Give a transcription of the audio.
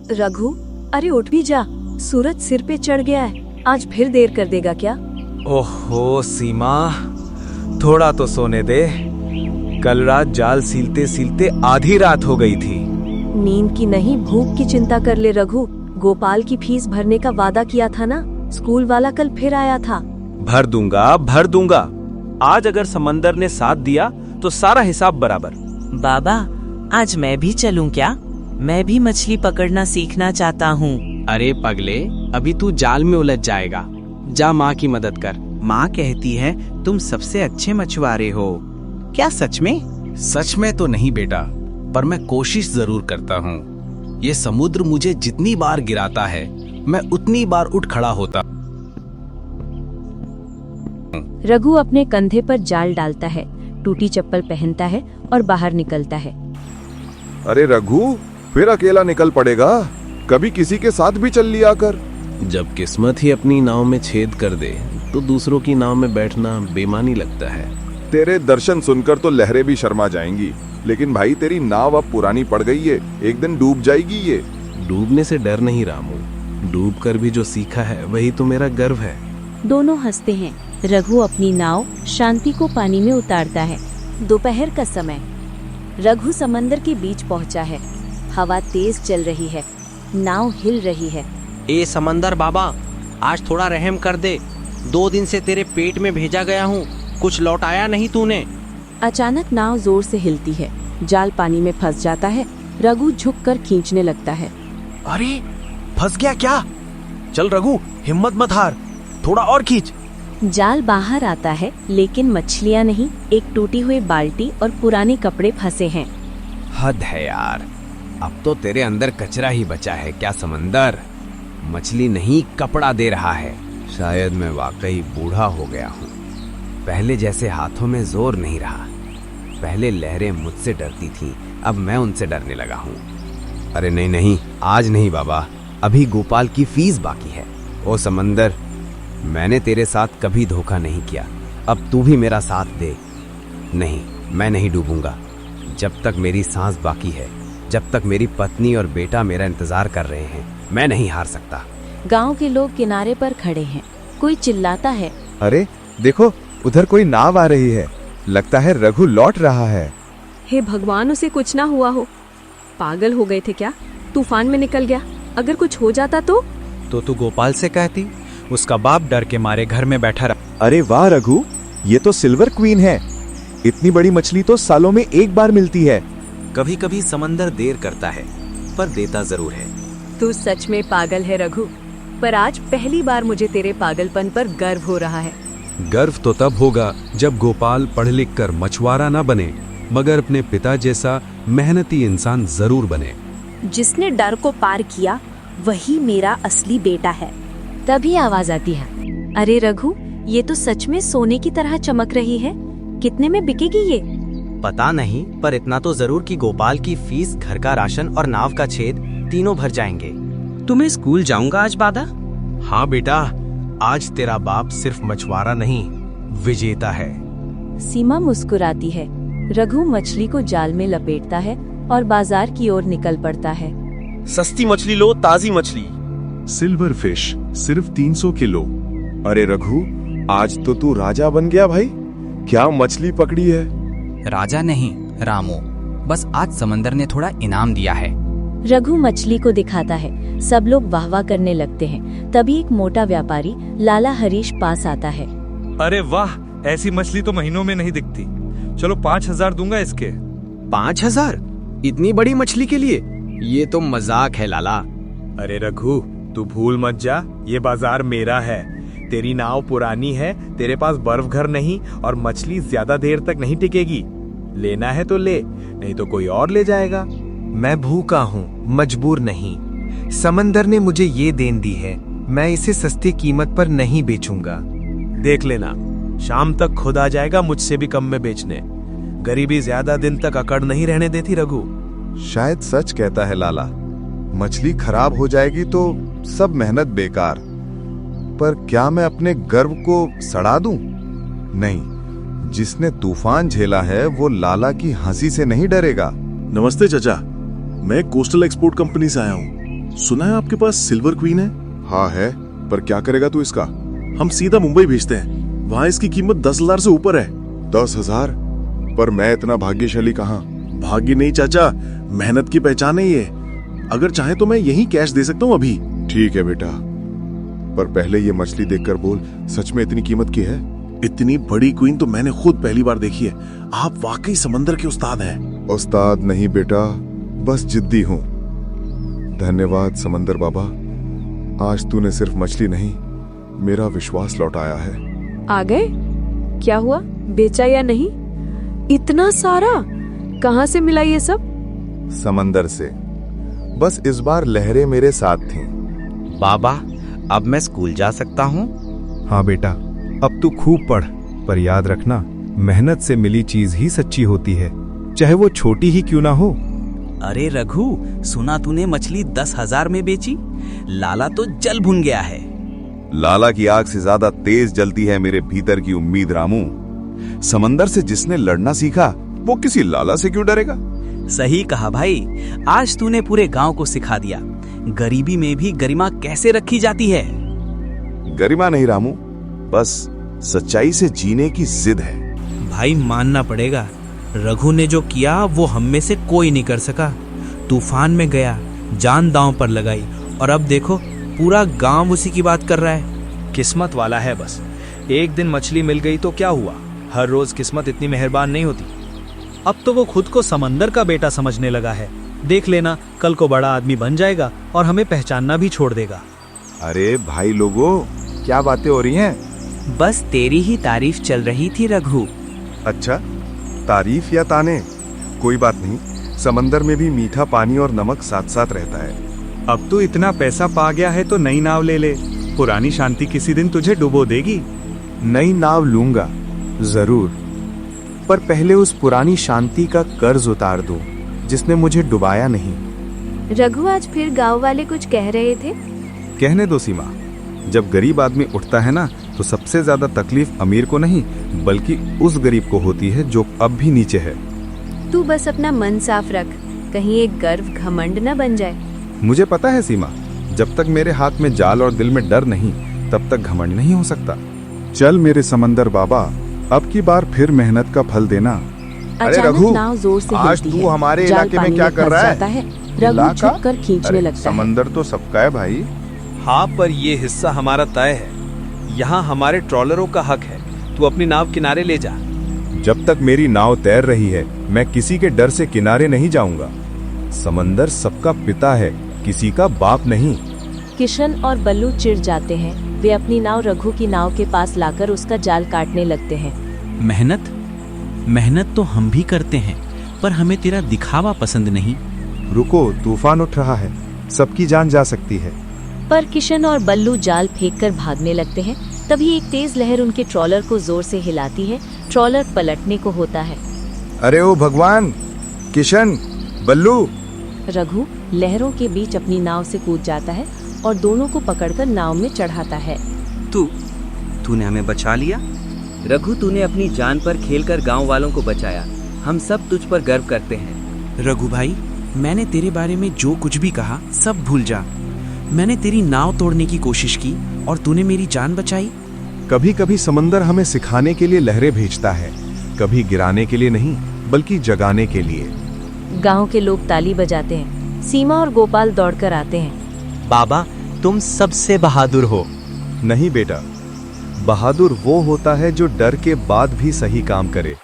रघु, अरे उठ भी जा, सूरज सिर पे चढ़ गया है, आज फिर देर कर देगा क्या? ओहो सीमा, थोड़ा तो सोने दे। कल रात जाल सीलते सीलते आधी रात हो गई थी। नींद की नहीं, भूख की चिंता कर ले रघु। गोपाल की फीस भरने का वादा किया था ना, स्कूल वाला कल फिर आया था। भर दूंगा। आज अगर समंदर ने साथ दिया तो सारा हिसाब बराबर। बाबा, आज मैं भी चलूं क्या? मैं भी मछली पकड़ना सीखना चाहता हूँ। अरे पगले, अभी तू जाल में उलझ जाएगा। जा माँ की मदद कर। माँ कहती है तुम सबसे अच्छे मछुआरे हो। क्या सच में? सच में तो नहीं बेटा, पर मैं कोशिश जरूर करता हूँ। ये समुद्र मुझे जितनी बार गिराता है, मैं उतनी बार उठ खड़ा होता। रघु अपने कंधे पर जाल डालता है, टूटी चप्पल पहनता है और बाहर निकलता है। अरे रघु, फिर अकेला निकल पड़ेगा? कभी किसी के साथ भी चल लिया कर। जब किस्मत ही अपनी नाव में छेद कर दे तो दूसरों की नाव में बैठना बेमानी लगता है। तेरे दर्शन सुनकर तो लहरें भी शर्मा जाएंगी, लेकिन भाई तेरी नाव अब पुरानी पड़ गई है, एक दिन डूब जाएगी। ये डूबने से डर नहीं रामू, डूब कर भी जो सीखा है वही तो मेरा गर्व है। दोनों हंसते हैं। रघु अपनी नाव शांति को पानी में उतारता है। दोपहर का समय, रघु समंदर के बीच पहुंचा है। हवा तेज चल रही है, नाव हिल रही है। ए समंदर बाबा, आज थोड़ा रहम कर दे। 2 दिन से तेरे पेट में भेजा गया हूँ, कुछ लौटाया नहीं तूने। अचानक नाव जोर से हिलती है, जाल पानी में फंस जाता है। रघु झुककर खींचने लगता है। अरे फंस गया क्या? चल रघु, हिम्मत मत हार, थोड़ा और खींच। जाल बाहर आता है, लेकिन मछलियाँ नहीं, एक टूटी हुई बाल्टी और पुराने कपड़े फंसे हैं। हद है यार, अब तो तेरे अंदर कचरा ही बचा है क्या समंदर? मछली नहीं कपड़ा दे रहा है। शायद मैं वाकई बूढ़ा हो गया हूँ। पहले जैसे हाथों में जोर नहीं रहा। पहले लहरें मुझसे डरती थीं, अब मैं उनसे डरने लगा हूँ। अरे नहीं, आज नहीं बाबा, अभी गोपाल की फीस बाकी है। ओ समंदर, मैंने तेरे साथ कभी धोखा नहीं किया, अब तू भी मेरा साथ दे। नहीं, मैं नहीं डूबूंगा। जब तक मेरी सांस बाकी है, जब तक मेरी पत्नी और बेटा मेरा इंतजार कर रहे हैं, मैं नहीं हार सकता। गांव के लोग किनारे पर खड़े हैं। कोई चिल्लाता है, अरे देखो, उधर कोई नाव आ रही है, लगता है रघु लौट रहा है। हे भगवान, उसे कुछ ना हुआ हो। पागल हो गए थे क्या? तूफान में निकल गया, अगर कुछ हो जाता तो तू गोपाल से कहती, उसका बाप डर के मारे घर में बैठा रहा। अरे वाह रघु, ये तो सिल्वर क्वीन है। इतनी बड़ी मछली तो सालों में एक बार मिलती है। कभी कभी समंदर देर करता है, पर देता जरूर है। तू सच में पागल है रघु, पर आज पहली बार मुझे तेरे पागलपन पर गर्व हो रहा है। गर्व तो तब होगा जब गोपाल पढ़ लिख कर मछुआरा ना बने, मगर अपने पिता जैसा मेहनती इंसान जरूर बने। जिसने डर को पार किया वही मेरा असली बेटा है। तभी आवाज आती है, अरे रघु, ये तो सच में सोने की तरह चमक रही है। कितने में बिकेगी ये? पता नहीं, पर इतना तो जरूर कि गोपाल की फीस, घर का राशन और नाव का छेद तीनों भर जाएंगे। तुम्हें स्कूल जाऊंगा आज बादा? हाँ बेटा, आज तेरा बाप सिर्फ मछुआरा नहीं, विजेता है। सीमा मुस्कुराती है। रघु मछली को जाल में लपेटता है और बाजार की ओर निकल पड़ता है। सस्ती मछली लो, ताजी मछली। सिल्वर फिश सिर्फ 300 किलो। अरे रघु, आज तो तू राजा बन गया भाई। क्या मछली पकड़ी है? राजा नहीं रामू, बस आज समंदर ने थोड़ा इनाम दिया है। रघु मछली को दिखाता है। सब लोग वाहवाह करने लगते हैं। तभी एक मोटा व्यापारी लाला हरीश पास आता है। अरे वाह, ऐसी मछली तो महीनों में नहीं दिखती। चलो 5000 दूंगा इसके। 5000? इतनी बड़ी मछली के लिए? ये तो मजाक है लाला। अरे रघु, तू भूल मत जा, ये बाजार मेरा है। तेरी नाव पुरानी है, तेरे पास बर्फ घर नहीं, और मछली ज्यादा देर तक नहीं टिकेगी। लेना है तो ले, नहीं तो कोई और ले जाएगा। मैं भूखा हूँ, मजबूर नहीं। समंदर ने मुझे ये देन दी है, मैं इसे सस्ती कीमत पर नहीं बेचूंगा। देख लेना, शाम तक खुद आ जाएगा मुझसे भी कम में बेचने। गरीबी ज्यादा दिन तक अकड़ नहीं रहने देती रघु। शायद सच कहता है लाला। मछली खराब हो जाएगी तो सब मेहनत बेकार। पर क्या मैं अपने गर्व को सड़ा दूं? नहीं, जिसने तूफान झेला है वो लाला की हंसी से नहीं डरेगा। नमस्ते चाचा, मैं कोस्टल एक्सपोर्ट कंपनी से आया हूँ। सुना है आपके पास सिल्वर क्वीन है? हाँ है, पर क्या करेगा तू इसका? हम सीधा मुंबई भेजते हैं, वहाँ इसकी कीमत 10,000 से ऊपर है। 10,000? पर मैं इतना भाग्यशाली कहाँ? भाग्य नहीं चाचा, मेहनत की पहचान है ये। अगर चाहे तो मैं यही कैश दे सकता हूँ अभी। ठीक है बेटा, पर पहले ये मछली देखकर बोल, सच में इतनी कीमत की है? इतनी बड़ी क्वीन तो मैंने खुद पहली बार देखी है। आप वाकई समंदर के उस्ताद हैं। उस्ताद नहीं बेटा, बस जिद्दी हूँ। धन्यवाद समंदर बाबा, आज तूने सिर्फ मछली नहीं, मेरा विश्वास लौटाया है। आ गए? क्या हुआ, बेचा या नहीं? इतना सारा कहाँ से मिला ये सब? समंदर से। बस इस बार लहरें मेरे साथ थीं। बाबा, अब मैं स्कूल जा सकता हूँ? हाँ बेटा, अब तू खूब पढ़, पर याद रखना, मेहनत से मिली चीज ही सच्ची होती है, चाहे वो छोटी ही क्यों ना हो। अरे रघु, सुना तूने मछली 10,000 में बेची? लाला तो जल भुन गया है। लाला की आग से ज्यादा तेज जलती है मेरे भीतर की उम्मीद रामू। समंदर से जिसने लड़ना सीखा, वो किसी लाला से क्यों डरेगा? सही कहा भाई, आज तूने पूरे गांव को सिखा दिया, गरीबी में भी गरिमा कैसे रखी जाती है। गरिमा नहीं रामू, बस सच्चाई से जीने की जिद है। भाई मानना पड़ेगा, रघु ने जो किया वो हम में से कोई नहीं कर सका। तूफान में गया, जान दांव पर लगाई, और अब देखो पूरा गांव उसी की बात कर रहा है। किस्मत वाला है बस। एक दिन मछली मिल गई तो क्या हुआ, हर रोज किस्मत इतनी मेहरबान नहीं होती। अब तो वो खुद को समंदर का बेटा समझने लगा है। देख लेना, कल को बड़ा आदमी बन जाएगा और हमें पहचानना भी छोड़ देगा। अरे भाई लोगों, क्या बातें हो रही हैं? बस तेरी ही तारीफ चल रही थी रघु। अच्छा, तारीफ या ताने, कोई बात नहीं। समंदर में भी मीठा पानी और नमक साथ साथ रहता है। अब तो इतना पैसा पा गया है तो नई नाव ले ले, पुरानी शांति किसी दिन तुझे डुबो देगी। नई नाव लूंगा जरूर, पर पहले उस पुरानी शांति का कर्ज उतार दो जिसने मुझे डुबाया नहीं। रघु, आज फिर गांव वाले कुछ कह रहे थे? कहने दो सीमा, जब गरीब आदमी उठता है ना, तो सबसे ज्यादा तकलीफ अमीर को नहीं, बल्कि उस गरीब को होती है जो अब भी नीचे है। तू बस अपना मन साफ रख, कहीं एक गर्व घमंड न बन जाए। मुझे पता है सीमा, जब तक मेरे हाथ में जाल और दिल में डर नहीं, तब तक घमंड नहीं हो सकता। चल मेरे समंदर बाबा, अब की बार फिर मेहनत का फल देना। अरे रघु, नाव जोर से आज हिलती तू है, हमारे जाल इलाके में पानी क्या कर फंस रहा जाता है? रघु इलाका? झुककर खींचने अरे, लगता है। समंदर तो सबका है भाई। हाँ, पर ये हिस्सा हमारा तय है, यहाँ हमारे ट्रॉलरों का हक है। तू अपनी नाव किनारे ले जा। जब तक मेरी नाव तैर रही है, मैं किसी के डर से किनारे नहीं जाऊंगा। समंदर सबका पिता है, किसी का बाप नहीं। किशन और बल्लू चिढ़ जाते हैं। वे अपनी नाव रघु की नाव के पास लाकर उसका जाल काटने लगते हैं। मेहनत तो हम भी करते हैं, पर हमें तेरा दिखावा पसंद नहीं। रुको, तूफान उठ रहा है, सबकी जान जा सकती है। पर किशन और बल्लू जाल फेंककर भागने लगते हैं। तभी एक तेज लहर उनके ट्रॉलर को जोर से हिलाती है। ट्रॉलर पलटने को होता है। अरे ओ भगवान, किशन, बल्लू! रघु लहरों के बीच अपनी नाव से कूद जाता है और दोनों को पकड़कर नाव में चढ़ाता है। तूने हमें बचा लिया रघु, तूने अपनी जान पर खेलकर गांव वालों को बचाया। हम सब तुझ पर गर्व करते हैं। रघु भाई, मैंने तेरे बारे में जो कुछ भी कहा सब भूल जा। मैंने तेरी नाव तोड़ने की कोशिश की और तूने मेरी जान बचाई। कभी कभी समंदर हमें सिखाने के लिए लहरें भेजता है, कभी गिराने के लिए नहीं, बल्कि जगाने के लिए। गांव के लोग ताली बजाते हैं। सीमा और गोपाल दौड़कर आते हैं। बाबा, तुम सबसे बहादुर हो। नहीं बेटा, बहादुर वो होता है जो डर के बाद भी सही काम करे।